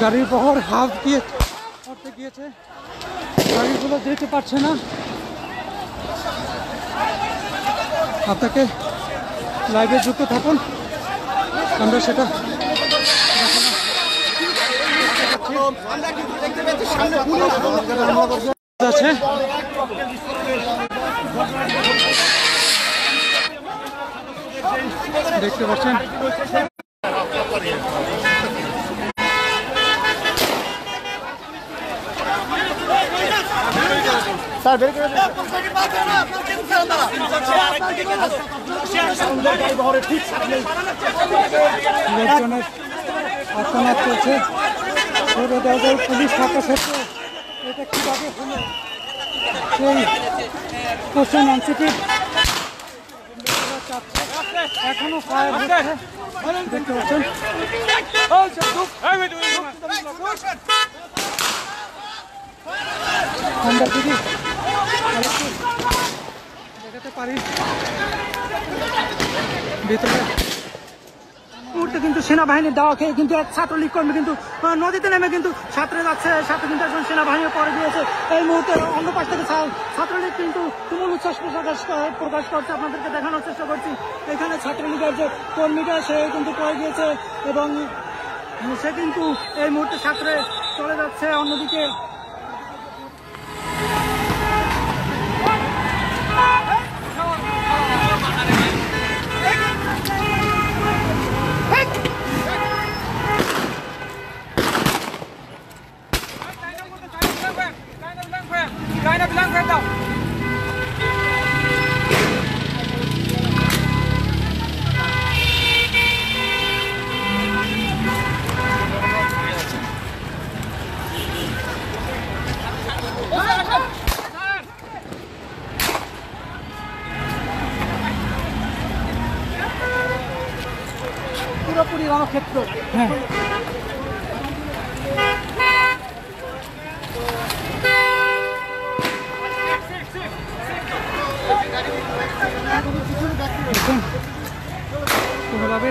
গাড়ির বহর হাফ দিয়ে করতে গিয়েছে, গাড়িগুলো যেতে পারছে না। আপনাকে লাইভে যুক্ত থাকুন, আমরা সেটা আছে। দেখতে পাচ্ছেন স্যার বের করে লোকজনের আত্মনাদ চলছে। পুলিশ থাকা সত্ত্বেও এটা কীভাবে হলো সেই কোশ্চেন আনসারটি এখনো ফায়ার হচ্ছে, দেখতে পাচ্ছেন। আমরা যদি দেখাতে পারি ভিতরে মুহূর্তে কিন্তু সেনাবাহিনীর দেওয়া খেয়ে কিন্তু এক ছাত্রলীগ কর্মী কিন্তু নদীতে নেমে কিন্তু সাঁতরে যাচ্ছে, সাথে কিন্তু একজন সেনাবাহিনী পরে দিয়েছে। এই মুহূর্তে অন্য পাশ থেকে ছাত্রলীগ কিন্তু তুমুল উচ্ছ্বাস প্রকাশ করছে, আপনাদেরকে দেখানোর চেষ্টা করছি। এখানে ছাত্রলীগের যে কর্মীটা সে কিন্তু পরে গিয়েছে এবং সে কিন্তু এই মুহূর্তে ছাত্রে চলে যাচ্ছে অন্যদিকে। পুরোপুরি রণক্ষেত্র। হ্যাঁ, কোনোভাবে